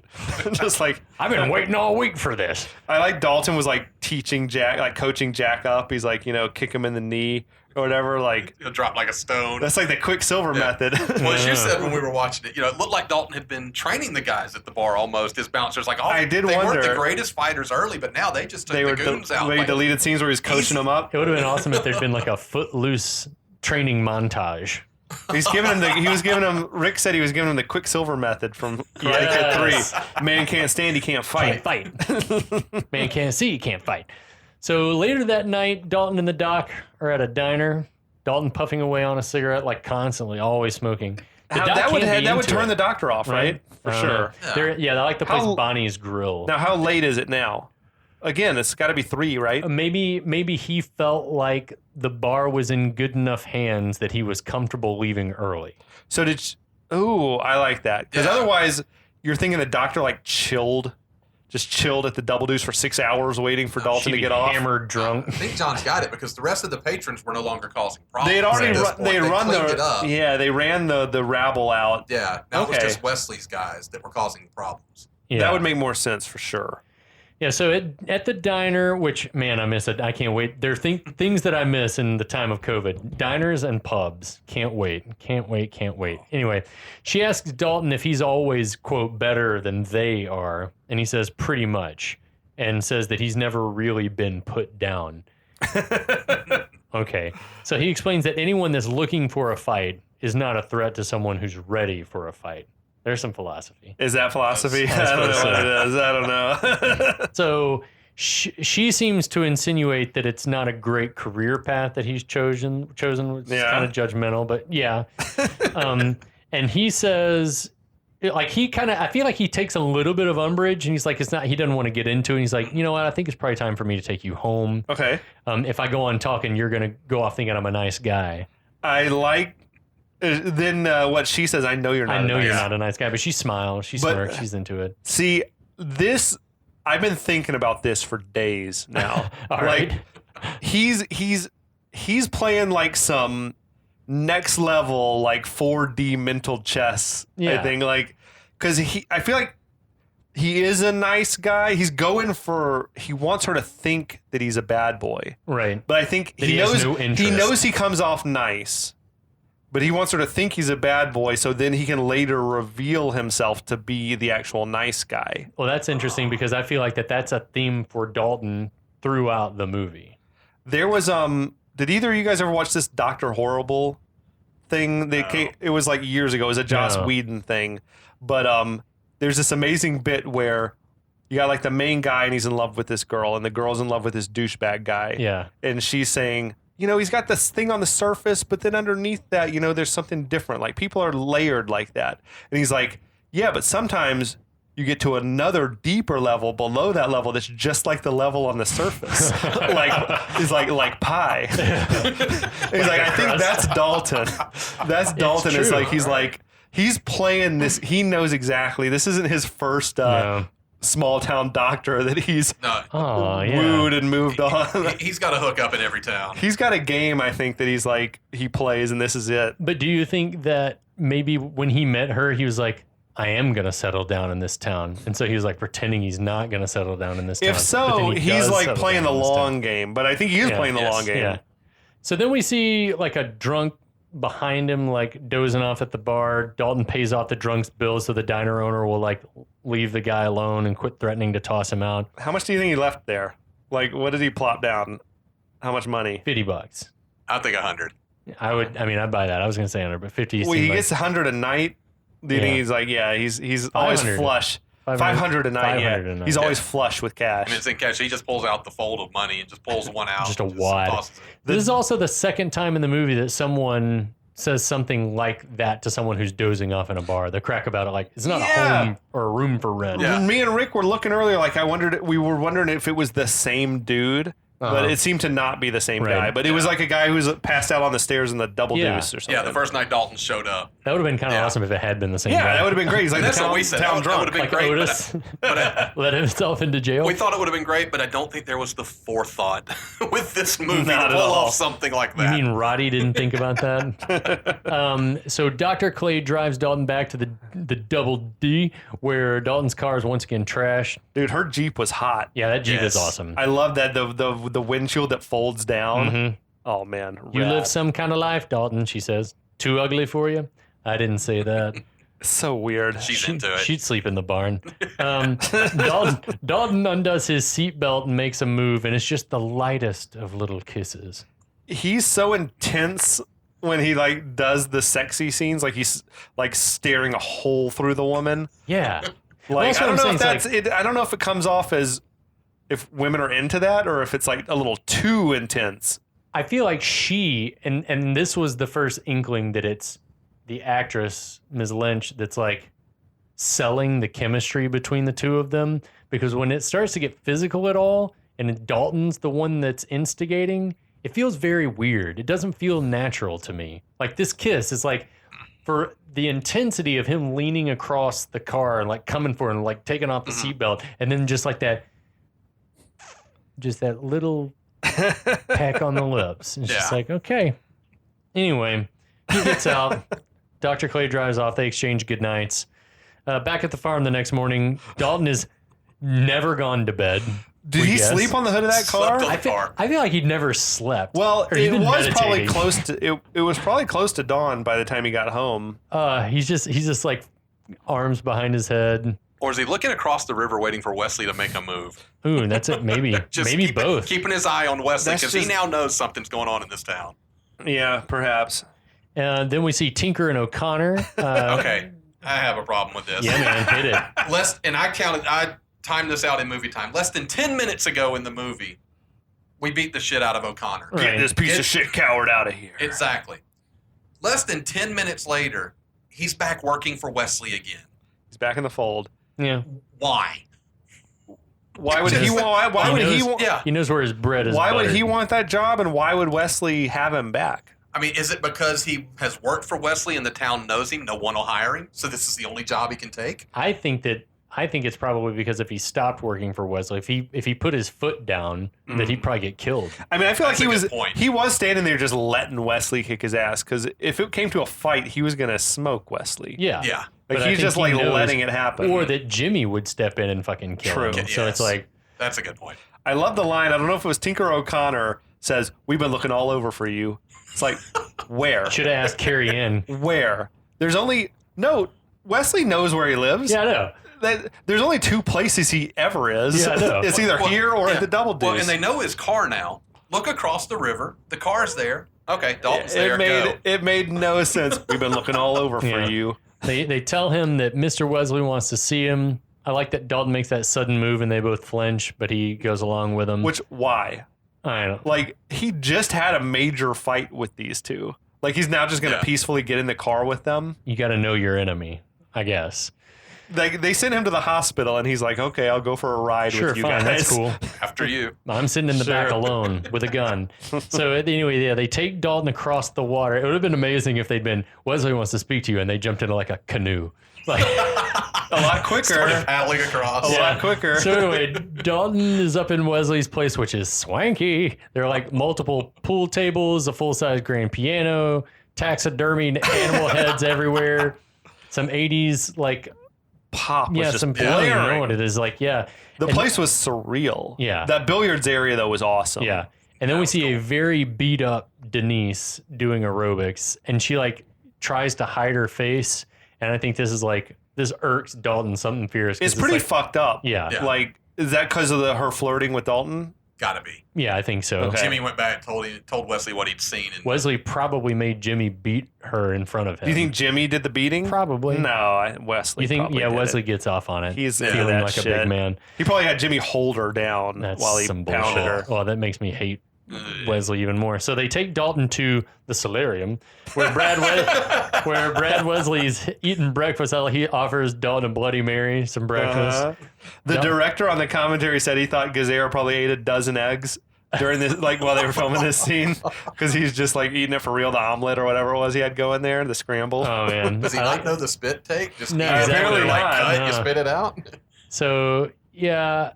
Just like, I've been waiting all week for this. I like Dalton was like coaching Jack up. He's like, kick him in the knee or whatever. Like, he'll drop like a stone. That's like the Quicksilver method. Well, as you said when we were watching it, it looked like Dalton had been training the guys at the bar almost. His bouncers, like, they weren't the greatest fighters early, but now they just took the goons out. They deleted scenes where he's coaching them up. It would have been awesome if there'd been like a footloose training montage. Rick said he was giving him the Quicksilver method from Karate Kid 3. Man can't stand, he can't fight. Man can't see, he can't fight. So later that night, Dalton and the doc are at a diner. Dalton puffing away on a cigarette, like constantly, always smoking. That would turn the doctor off, right? For sure. They like the place Bonnie's Grill. Now, how late is it now? Again, it's got to be 3, right? Maybe he felt like the bar was in good enough hands that he was comfortable leaving early. So I like that. Because otherwise, you're thinking the doctor like chilled at the Double Deuce for 6 hours waiting for Dalton to get off. Hammered drunk. I think John's got it because the rest of the patrons were no longer causing problems. They had already they ran the rabble out. Yeah, now it was just Wesley's guys that were causing problems. Yeah. That would make more sense for sure. Yeah, so at the diner, which, man, I miss it. I can't wait. There are things that I miss in the time of COVID. Diners and pubs. Can't wait. Anyway, she asks Dalton if he's always, quote, better than they are. And he says, pretty much. And says that he's never really been put down. Okay. So he explains that anyone that's looking for a fight is not a threat to someone who's ready for a fight. There's some philosophy. Is that philosophy? I don't know what it is. I don't know. So she seems to insinuate that it's not a great career path that he's chosen. Which is kind of judgmental, but yeah. And he says, like, I feel like he takes a little bit of umbrage, and he's like, he doesn't want to get into it. And he's like, you know what? I think it's probably time for me to take you home. Okay. If I go on talking, you're going to go off thinking I'm a nice guy. I like. Then what she says, I know you're not a nice guy, but she smiles, she smirks, she's into it. See, I've been thinking about this for days now. All right. He's playing like some next level, like 4D mental chess. I think, like, because I feel like he is a nice guy. He wants her to think that he's a bad boy. Right. But I think he knows he comes off nice. But he wants her to think he's a bad boy, so then he can later reveal himself to be the actual nice guy. Well, that's interesting because I feel like that's a theme for Dalton throughout the movie. There was did either of you guys ever watch this Dr. Horrible thing? It was like years ago. It was a Joss Whedon thing. But there's this amazing bit where you got like the main guy and he's in love with this girl, and the girl's in love with this douchebag guy. Yeah. And she's saying, he's got this thing on the surface, but then underneath that, there's something different. Like, people are layered like that. And he's like, yeah, but sometimes you get to another deeper level below that level that's just like the level on the surface. He's like pie. He's like, I think that's Dalton. That's Dalton. It's like, he's playing this. He knows exactly. This isn't his first small town doctor that he's wooed and moved on. He's got a hookup in every town. He's got a game, I think, that he plays, and this is it. But do you think that maybe when he met her, he was like, I am going to settle down in this town. And so he was like pretending he's not going to settle down in this town. If so, he's like playing the long game, but I think he is playing the long game. Yeah. So then we see like a drunk behind him, like dozing off at the bar. Dalton pays off the drunk's bill so the diner owner will like leave the guy alone and quit threatening to toss him out. How much do you think he left there? Like, what did he plop down? How much money? $50. I think 100. I'd buy that. I was going to say 100, but 50. Well, he gets 100 a night. Do you think he's like, he's always flush. 500 a night. 500 a night. He's always flush with cash. I mean, it's in cash. He just pulls out the fold of money and just pulls one out. Just a wad. This is also the second time in the movie that someone says something like that to someone who's dozing off in a bar. The crack about it, like, it's not a home or a room for rent. Yeah. Me and Rick were looking earlier, like, we were wondering if it was the same dude. But it seemed to not be the same guy. But it was like a guy who was passed out on the stairs in the double deuce or something. Yeah, the first night Dalton showed up. That would have been kind of awesome if it had been the same guy. Yeah, that would have been great. He's like that's what we said. Town drunk. That would have been great. Otis but let himself into jail. We thought it would have been great, but I don't think there was the forethought with this movie Not to at pull all. off something like that. You mean Roddy didn't think about that? So Dr. Clay drives Dalton back to the Double D, where Dalton's car is once again trashed. Dude, her Jeep was hot. Yeah, that Jeep is awesome. I love that the windshield that folds down. Mm-hmm. Oh man, you live some kind of life, Dalton. She says, "Too ugly for you." I didn't say that. So weird. She's into it. She'd sleep in the barn. Dalton undoes his seatbelt and makes a move, and it's just the lightest of little kisses. He's so intense when he like does the sexy scenes, like he's like staring a hole through the woman. Yeah. Like I don't know if that's it. I don't know if it comes off as if women are into that or if it's like a little too intense. I feel like she, and this was the first inkling that it's the actress, Ms. Lynch, that's like selling the chemistry between the two of them. Because when it starts to get physical at all, and Dalton's the one that's instigating, it feels very weird. It doesn't feel natural to me. Like this kiss is like, for the intensity of him leaning across the car and like coming for her and like taking off the seatbelt, and then just like that, just that little peck on the lips. It's just like, okay. Anyway, he gets out. Dr. Clay drives off. They exchange goodnights. Back at the farm the next morning, Dalton is never gone to bed. Did he sleep on the hood of that car? I feel like he'd never slept. Well, it was probably close to it was probably close to dawn by the time he got home. He's just like arms behind his head. Or is he looking across the river waiting for Wesley to make a move? Ooh, that's it. Maybe both. Keeping his eye on Wesley because he now knows something's going on in this town. Yeah, perhaps. And then we see Tinker and O'Connor. Okay, I have a problem with this. Yeah, man, hit it. I timed this out in movie time. Less than 10 minutes ago in the movie, we beat the shit out of O'Connor. Right. Get this piece of shit coward out of here. Exactly. Less than 10 minutes later, he's back working for Wesley again. He's back in the fold. Yeah. Why? Why would he want? Why would he want? Yeah. He knows where his bread is. Why buttered. would he want that job, and why would Wesley have him back? I mean, is it because he has worked for Wesley and the town knows him? No one will hire him, so this is the only job he can take. I think that I think it's probably because if he stopped working for Wesley, if he put his foot down, that he'd probably get killed. I mean, I feel That's like he was standing there just letting Wesley kick his ass, because if it came to a fight, he was gonna smoke Wesley. Yeah. Yeah. Like, But I he's think just he like knows- letting it happen. Or that Jimmy would step in and fucking kill True. him. So it's Yes. like, That's a good point. I love the line. I don't know if it was Tinker O'Connor says, "We've been looking all over for you." It's like, where? should have asked Carrie Ann. Where? There's only Wesley knows where he lives. Yeah, I know. There's only 2 places he ever is. Yeah, I know. It's either here or at the Double Deuce. Well, and they know his car now. Look across the river. The car's there. Okay, Dalton's there. Go. It made no sense. We've been looking all over for Yeah. you. They tell him that Mr. Wesley wants to see him. I like that Dalton makes that sudden move and they both flinch, but he goes along with him. Why? I don't know. Like, he just had a major fight with these 2. Like, he's now just going to peacefully get in the car with them. You got to know your enemy, I guess. Like, they send him to the hospital, and he's like, "Okay, I'll go for a ride Sure, with you fine, guys." that's cool. After you. I'm sitting in the back alone with a gun. So anyway, yeah, they take Dalton across the water. It would have been amazing if they'd been, Wesley wants to speak to you, and they jumped into like a canoe. Like A lot quicker. Started paddling across. A lot quicker. So anyway, Dalton is up in Wesley's place, which is swanky. There are like multiple pool tables, a full-size grand piano, taxidermied animal heads everywhere, some 80s like Pop was just some blaring. I don't know what it is like. Yeah, The place was surreal. Yeah. That billiards area, though, was awesome. yeah. And then we see a very beat up Denise doing aerobics, and she like tries to hide her face. And I think this irks Dalton something fierce. It's pretty like, fucked up. Yeah. Yeah. Like, is that because of her flirting with Dalton? Gotta be. Yeah, I think so. Okay. Jimmy went back and told Wesley what he'd seen. And Wesley probably made Jimmy beat her in front of him. Do you think Jimmy did the beating? Probably. No, Wesley. You think? probably Yeah, did Wesley it. gets off on it. He's into feeling that like shit. a big man. He probably had Jimmy hold her down That's while he some pounded bullshit. her. Oh, that makes me hate Wesley even more. So they take Dalton to the solarium where Brad Wesley's eating breakfast. He offers Dalton a Bloody Mary, some breakfast. The director on the commentary said he thought Gazera probably ate a dozen eggs during this, like while they were filming this scene, because he's just like eating it for real, the omelet or whatever it was he had going there, the scramble. Oh man, does he not know the spit take? Just No, eat it, exactly like not, cut, no. you spit it out. So yeah,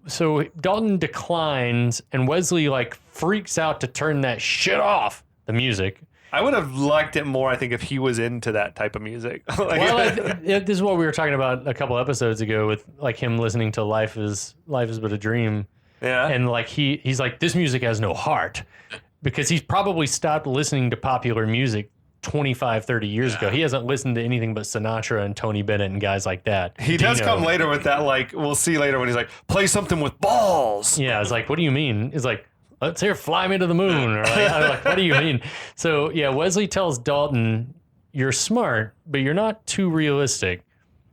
so Dalton declines, and Wesley like freaks out to turn that shit off. The music. I would have liked it more, I think, if he was into that type of music. Like, Well, this is what we were talking about a couple episodes ago with like him listening to Life is But a Dream. yeah. And like he's like, this music has no heart, because he's probably stopped listening to popular music 25, 30 years ago. He hasn't listened to anything but Sinatra and Tony Bennett and guys like that. He does Dino. come later with that, like, we'll see later when he's like, play something with balls. Yeah, it's like, what do you mean? It's like, let's hear Fly Me to the Moon. Or like, I'm like, what do you mean? So yeah, Wesley tells Dalton, you're smart, but you're not too realistic.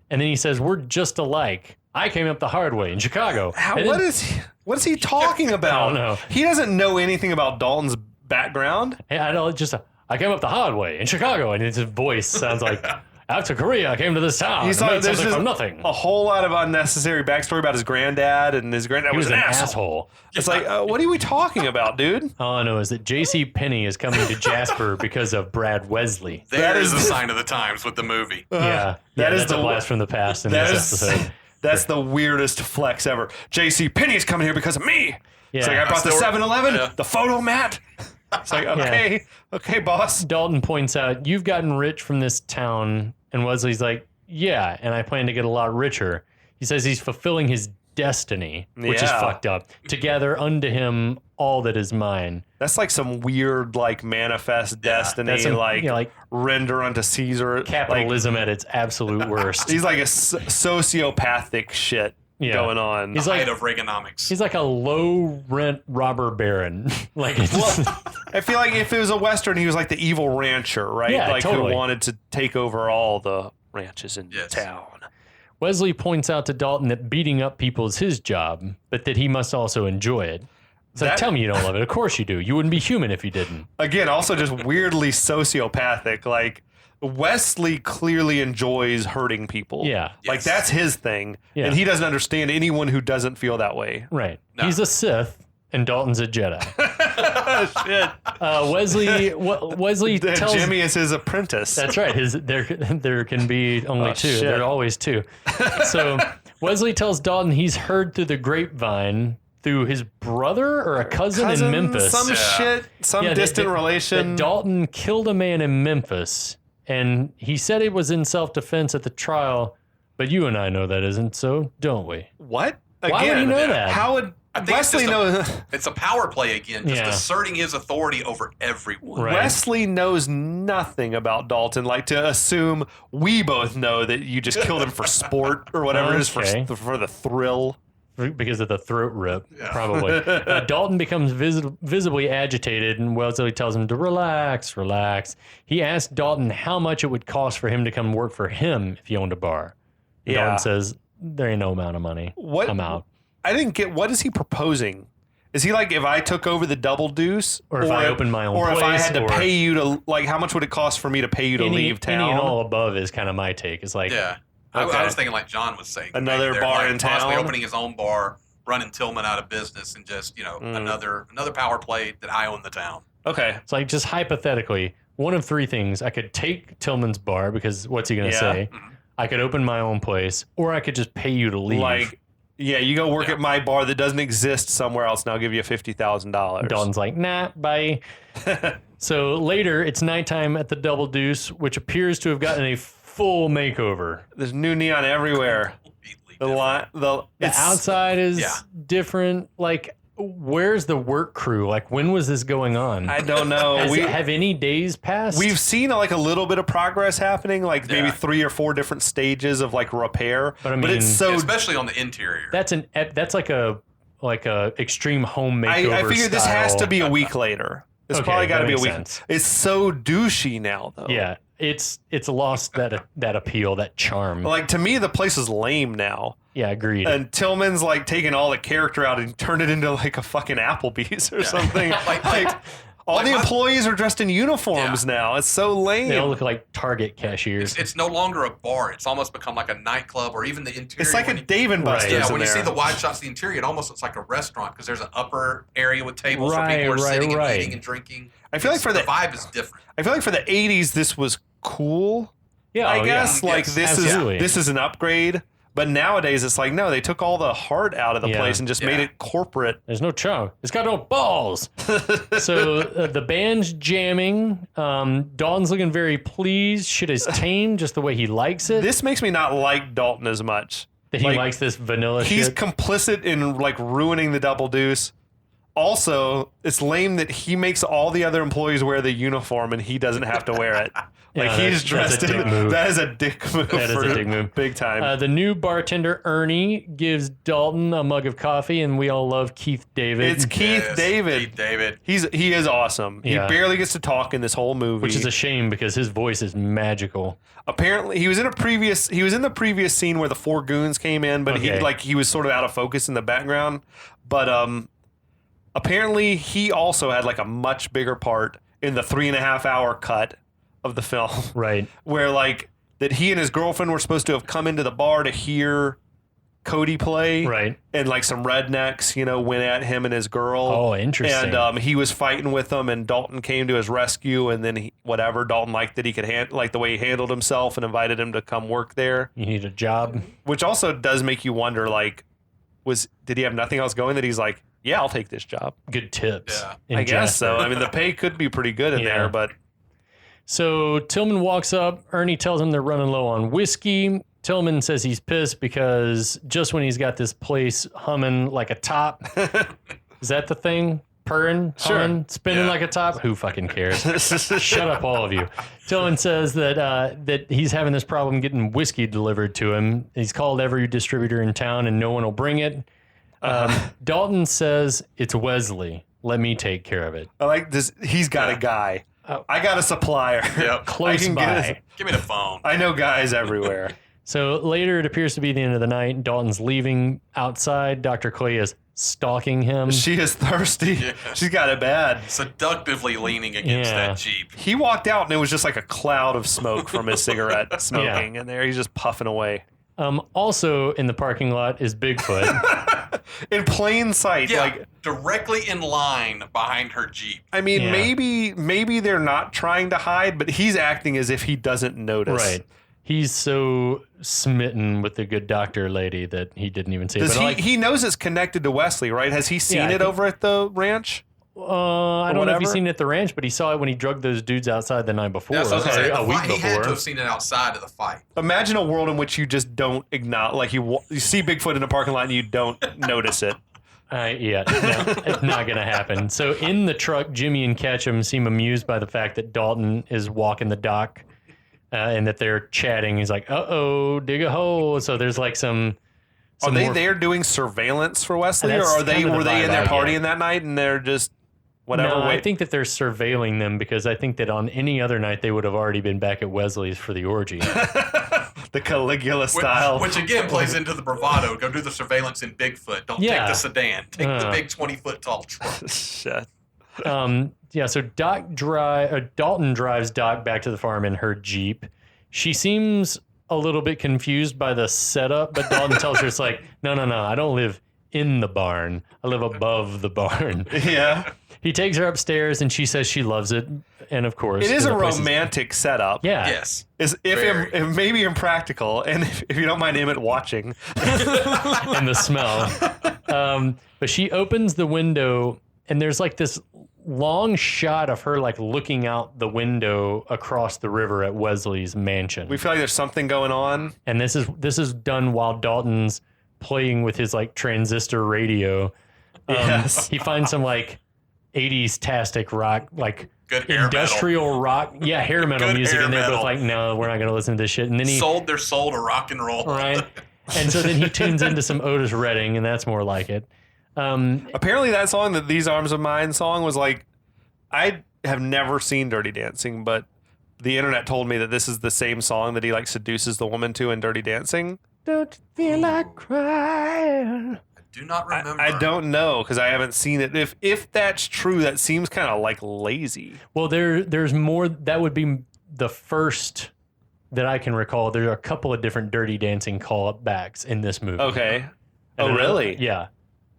And then he says, we're just alike. I came up the hard way in Chicago. And What then- is he talking about? I don't know. He doesn't know anything about Dalton's background. Hey, I came up the hard way in Chicago, and his voice sounds like, after Korea, I came to this town. He's and like, made there's something just from nothing. a whole lot of unnecessary backstory about his granddad, and his granddad He was was an an asshole. asshole. It's like, what are we talking about, dude? All I know is that J.C. Penney is coming to Jasper because of Brad Wesley. There is is a the- sign of the times with the movie. That is that's the- a blast from the past in That this is, episode. that's the weirdest flex ever. J.C. Penney's coming here because of me. It's Yeah. like, I brought the Still- 7-Eleven, yeah. the photo mat. It's like, okay, boss. Dalton points out, you've gotten rich from this town. And Wesley's like, yeah, and I plan to get a lot richer. He says he's fulfilling his destiny, which is Yeah. fucked up. To gather unto him all that is mine. That's like some weird, like, manifest destiny, That's some- like, yeah, like render unto Caesar. capitalism at its absolute worst. He's like a sociopathic shit going on. He's The like height of Reaganomics. he's like a low rent robber baron. Like it's, I feel like if it was a Western, he was like the evil rancher, right? Yeah, like totally. who wanted to take over all the ranches in Yes. town. Wesley points out to Dalton that beating up people is his job, but that he must also enjoy it. It's like, That- tell me you don't love it. Of course you do. You wouldn't be human if you didn't. Again, also just weirdly sociopathic. Like, Wesley clearly enjoys hurting people. Yeah. Like, Yes. that's his thing. Yeah. And he doesn't understand anyone who doesn't feel that way. Right. No. He's a Sith, and Dalton's a Jedi. Shit. Wesley tells Jimmy is his apprentice. That's right. There can be only Oh, two. shit. There are always two. So Wesley tells Dalton he's heard through the grapevine through his brother or a cousin in Memphis. Some distant relation. That Dalton killed a man in Memphis, and he said it was in self-defense at the trial, but you and I know that isn't so, don't we? What? Why would he know that? How would Wesley know? It's a power play again, just asserting his authority over everyone. Right. Wesley knows nothing about Dalton. Like to assume we both know that you just killed him for sport or whatever it is for the thrill. Because of the throat rip, probably. Dalton becomes visibly agitated, and Wesley tells him to relax. He asks Dalton how much it would cost for him to come work for him if he owned a bar. Dalton says, there ain't no amount of money. I'm out. I didn't get, what is he proposing? Is he like, if I took over the Double Deuce? Or if I opened my own place? Or if I had to pay you to, like, how much would it cost for me to pay you to leave town? Any and all above is kind of my take. It's like... Yeah. Okay. I was thinking like John was saying. Another bar in town. Possibly opening his own bar, running Tillman out of business, and just, another power play that I own the town. Okay. It's like, just hypothetically, one of three things. I could take Tillman's bar, because what's he going to say? Mm-hmm. I could open my own place, or I could just pay you to leave. Like, yeah, you go work at my bar that doesn't exist somewhere else, and I'll give you $50,000. Dalton's like, nah, bye. So later, it's nighttime at the Double Deuce, which appears to have gotten a full makeover. There's new neon everywhere. The outside is different. Like, where's the work crew? Like, when was this going on? I don't know. Have any days passed? We've seen like a little bit of progress happening, like maybe 3 or 4 different stages of like repair. But I mean, it's so especially on the interior. That's like a extreme home makeover. I figure this has to be a week later. It's probably got to be a week. Sense. It's so douchey now, though. Yeah. It's lost that appeal, that charm. Like, to me, the place is lame now. Yeah, agreed. And Tillman's like taking all the character out and turned it into like a fucking Applebee's or something. All the employees are dressed in uniforms now. It's so lame. They all look like Target cashiers. It's no longer a bar. It's almost become like a nightclub, or even the interior. It's like a Dave & Buster's. Yeah, when you see the wide shots of the interior, it almost looks like a restaurant, because there's an upper area with tables where people are sitting and eating and drinking. I feel like the vibe is different. I feel like for the 80s, this was cool. Yeah, I guess this is an upgrade. But nowadays, it's like, no, they took all the heart out of the place and just made it corporate. There's no chunk. It's got no balls. So the band's jamming. Dalton's looking very pleased. Shit is tame, just the way he likes it. This makes me not like Dalton as much. That he likes this vanilla shit. He's complicit in like ruining the Double Deuce. Also, it's lame that he makes all the other employees wear the uniform and he doesn't have to wear it. Like, he's dressed in. That is a dick move. That is a dick move. Big time. The new bartender, Ernie, gives Dalton a mug of coffee, and we all love Keith David. It's Keith David. Keith David. He is awesome. Yeah. He barely gets to talk in this whole movie. Which is a shame, because his voice is magical. Apparently, he was in the previous scene where the 4 goons came in, but he was sort of out of focus in the background. But apparently, he also had like a much bigger part in the 3.5-hour cut of the film. Right. Where like that he and his girlfriend were supposed to have come into the bar to hear Cody play. Right. And like some rednecks, went at him and his girl. Oh, interesting. And he was fighting with them, and Dalton came to his rescue, and then Dalton liked that he could like the way he handled himself, and invited him to come work there. You need a job. Which also does make you wonder, like, did he have nothing else going that he's like, yeah, I'll take this job. Good tips. Yeah. I guess so. I mean, the pay could be pretty good in there, but. So Tillman walks up. Ernie tells him they're running low on whiskey. Tillman says he's pissed because just when he's got this place humming like a top. Is that the thing? Purring, humming, spinning like a top? Who fucking cares? Shut up, all of you. Tillman says that he's having this problem getting whiskey delivered to him. He's called every distributor in town and no one will bring it. Dalton says, it's Wesley. Let me take care of it. I like this. He's got a guy. I got a supplier. Yep. Close by. Give me the phone. I know guys everywhere. So later, it appears to be the end of the night. Dalton's leaving outside. Dr. Clay is stalking him. She is thirsty. Yeah. She's got it bad. Seductively leaning against that Jeep. He walked out and it was just like a cloud of smoke from his cigarette smoking. And there he's just puffing away. Also in the parking lot is Bigfoot. In plain sight. Yeah, like directly in line behind her Jeep. I mean, maybe they're not trying to hide, but he's acting as if he doesn't notice. Right. He's so smitten with the good doctor lady that he didn't even say it. But he knows it's connected to Wesley, right? Has he seen it over at the ranch? I don't know if he's seen it at the ranch, but he saw it when he drugged those dudes outside the night before. Yeah, so a week before. He had to have seen it outside of the fight. Imagine a world in which you just don't acknowledge, like you see Bigfoot in a parking lot and you don't notice it. No, it's not going to happen. So in the truck, Jimmy and Ketchum seem amused by the fact that Dalton is walking the dock and that they're chatting. He's like, "Uh-oh, dig a hole." So there's like some Are they there doing surveillance for Wesley, or were they in there partying that night and they're just whatever? No, I think that they're surveilling them because I think that on any other night they would have already been back at Wesley's for the orgy. The Caligula style. Which again plays into the bravado. Go do the surveillance in Bigfoot. Don't take the sedan. Take the big 20-foot tall truck. Shit. So Dalton drives Doc back to the farm in her Jeep. She seems a little bit confused by the setup, but Dalton tells her it's like, no, I don't live in the barn. I live above the barn. Yeah. He takes her upstairs and she says she loves it. And of course, it is a romantic setup. Yeah. Yes. If maybe impractical, and if you don't mind Emmett watching. And the smell. But she opens the window and there's like this long shot of her like looking out the window across the river at Wesley's mansion. We feel like there's something going on. And this is done while Dalton's playing with his like transistor radio. Yes. He finds some like 80s tastic rock, like good industrial rock. Yeah, hair metal music. And they're both like, no, we're not going to listen to this shit. And then he sold their soul to rock and roll. Right. And so then he tunes into some Otis Redding, and that's more like it. Apparently that song, that These Arms of Mine song, was like, I have never seen Dirty Dancing, but the internet told me that this is the same song that he like seduces the woman to in Dirty Dancing. Don't feel like crying. I do not remember. I don't know because I haven't seen it. If that's true, that seems kind of like lazy. Well, there's more. That would be the first that I can recall. There are a couple of different Dirty Dancing call-backs in this movie. Okay. And really? Yeah.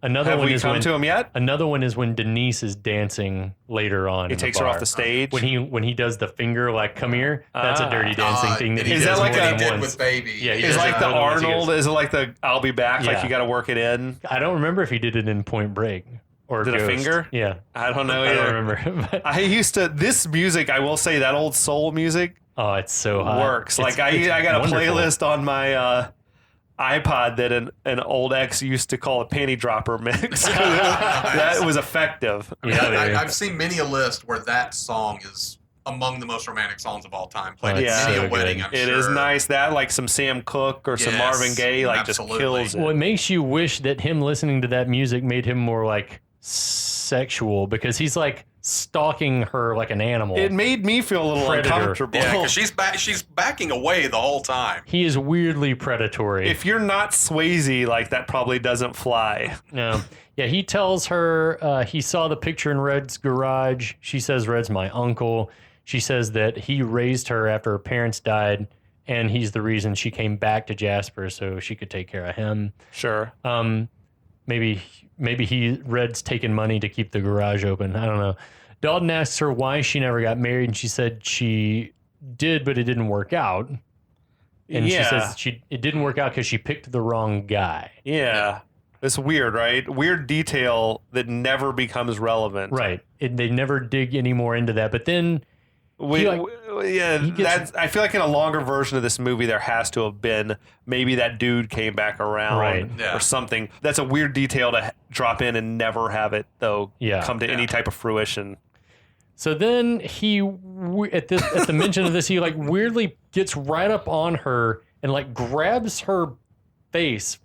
Another Have one we is come to him yet? Another one is when Denise is dancing later on. He takes her off the stage. When he does the finger like "come here," that's a Dirty Dancing thing that he is does that like more a than did once. with Baby? Yeah, is like the Arnold? Is it like the "I'll be back"? Yeah. Like you got to work it in. I don't remember if he did it in Point Break or did Ghost. a finger. Yeah, I don't know. I Either. don't remember. I used to this music. I will say that old soul music. Oh, it's so hot. Works. It's I got wonderful. a playlist on my iPod that an old ex used to call a panty dropper mix. That was effective. Yeah, I've seen many a list where that song is among the most romantic songs of all time. Played Yeah. at many So a wedding, good. I'm It sure. is nice. That like some Sam Cooke or some Yes, Marvin Gaye just absolutely. kills it. Well, it makes you wish that him listening to that music made him more like sexual because he's like stalking her like an animal. It made me feel a little Predator. uncomfortable. Yeah, because she's backing away the whole time. He is weirdly predatory. If you're not Swayze, like that probably doesn't fly. No. Yeah, he tells her he saw the picture in Red's garage. She says Red's my uncle. She says that he raised her after her parents died, and he's the reason she came back to Jasper so she could take care of him. Sure. Maybe Red's taking money to keep the garage open. I don't know. Dalton asks her why she never got married, and she said she did, but it didn't work out. And she says it didn't work out because she picked the wrong guy. Yeah. It's weird, right? Weird detail that never becomes relevant. Right. They never dig any more into that. But then I feel like in a longer version of this movie, there has to have been maybe that dude came back around or something. That's a weird detail to drop in and never have it though come to any type of fruition. So then he at the mention of this, he like weirdly gets right up on her and like grabs her face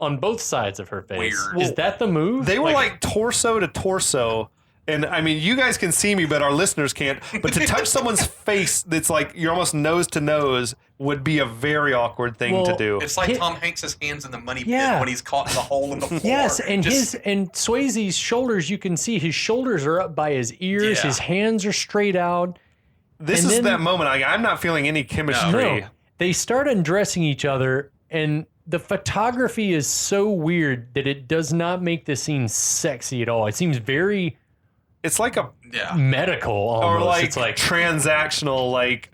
on both sides of her face. Weird. Is that the move? They were like torso to torso. And I mean, you guys can see me, but our listeners can't. But to touch someone's face that's like you're almost nose to nose would be a very awkward thing to do. It's like Tom Hanks' hands in the money pit when he's caught in the hole in the floor. Yes, and and Swayze's shoulders, you can see his shoulders are up by his ears. Yeah. His hands are straight out. This is that moment. I'm not feeling any chemistry. No, they start undressing each other, and the photography is so weird that it does not make the scene sexy at all. It seems very... It's like a medical almost. or like it's like transactional, like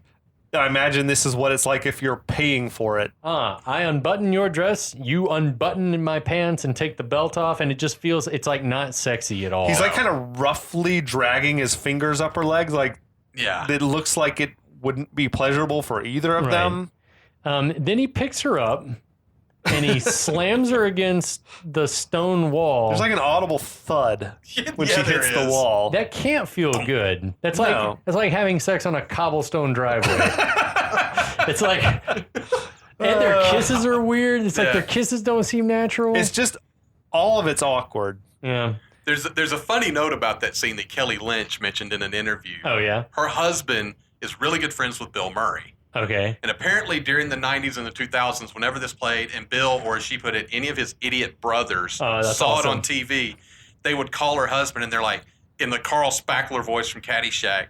I imagine this is what it's like if you're paying for it. I unbutton your dress, you unbutton my pants and take the belt off, and it just feels, it's like not sexy at all. He's like kind of roughly dragging his fingers up her legs, like it looks like it wouldn't be pleasurable for either of them. Then he picks her up and he slams her against the stone wall. There's like an audible thud when she hits the wall. That can't feel good. That's like having sex on a cobblestone driveway. It's like, and their kisses are weird. It's like their kisses don't seem natural. It's just all of it's awkward. Yeah. There's a funny note about that scene that Kelly Lynch mentioned in an interview. Oh yeah. Her husband is really good friends with Bill Murray. Okay. And apparently during the 90s and the 2000s, whenever this played, and Bill, or as she put it, any of his idiot brothers saw it on TV, they would call her husband and they're like, in the Carl Spackler voice from Caddyshack,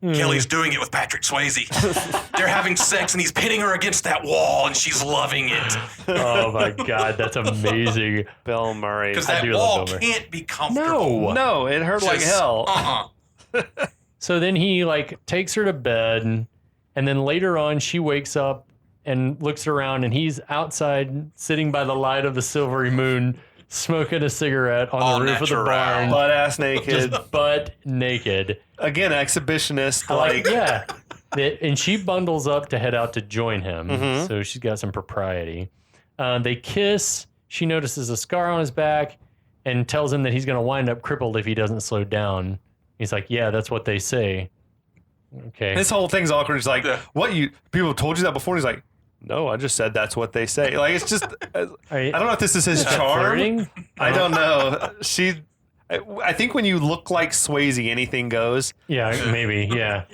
Kelly's doing it with Patrick Swayze. They're having sex and he's pitting her against that wall and she's loving it. Oh my God, that's amazing. Bill Murray. Because that wall can't be comfortable. No, it hurt like hell. So then he like takes her to bed. And then later on, she wakes up and looks around, and he's outside sitting by the light of the silvery moon, smoking a cigarette on the roof of the barn. Butt ass naked. Just butt naked. Again, exhibitionist. And she bundles up to head out to join him. Mm-hmm. So she's got some propriety. They kiss. She notices a scar on his back and tells him that he's going to wind up crippled if he doesn't slow down. He's like, yeah, that's what they say. Okay. This whole thing's awkward. It's like, what, you people have told you that before? And he's like, no, I just said that's what they say. Like, it's just, I don't know if this is his charm. Flirting? I don't know. I think when you look like Swayze, anything goes. Yeah, maybe. Yeah.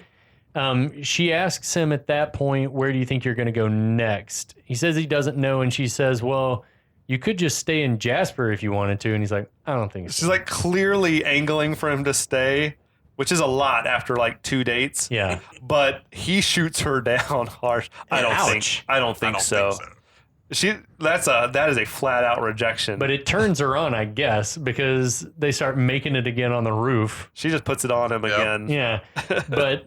She asks him at that point, where do you think you're going to go next? He says he doesn't know. And she says, well, you could just stay in Jasper if you wanted to. And he's like, I don't think so. She's like clearly angling for him to stay, which is a lot after like 2 dates. Yeah. But he shoots her down harsh. I don't think so. That is a flat out rejection. But it turns her on, I guess, because they start making it again on the roof. She just puts it on him again. Yeah. But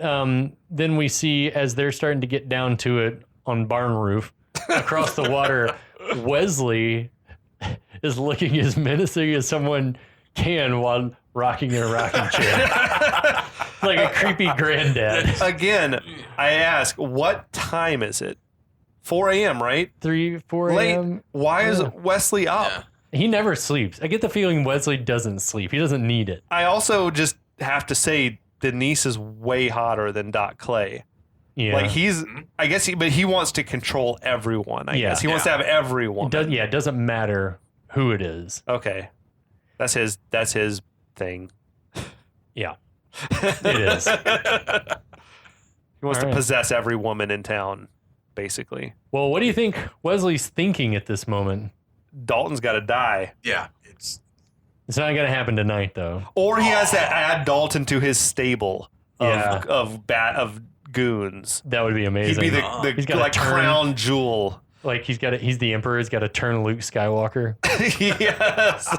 then we see, as they're starting to get down to it on barn roof, across the water, Wesley is looking as menacing as someone can while rocking in a rocking chair. Like a creepy granddad. Again, I ask, what time is it? 4 a.m., right? 4 a.m. Late. Why is Wesley up? Yeah. He never sleeps. I get the feeling Wesley doesn't sleep. He doesn't need it. I also just have to say Denise is way hotter than Doc Clay. Yeah. Like but he wants to control everyone, I guess. He wants to have everyone. It doesn't matter who it is. Okay. That's his thing. Yeah. It is. He wants to possess every woman in town, basically. Well, what do you think Wesley's thinking at this moment? Dalton's got to die. Yeah. It's not going to happen tonight, though. Or he has to add Dalton to his stable of goons. That would be amazing. He'd be the crown jewel. Like he's the emperor. He's got to turn Luke Skywalker. Yes.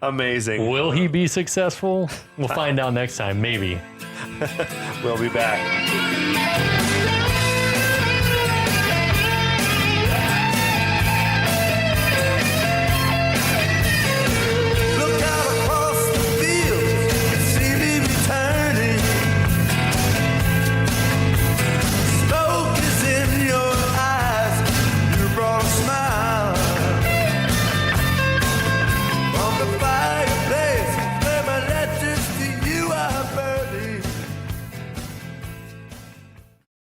Amazing. Will he be successful? We'll find out next time. Maybe. We'll be back.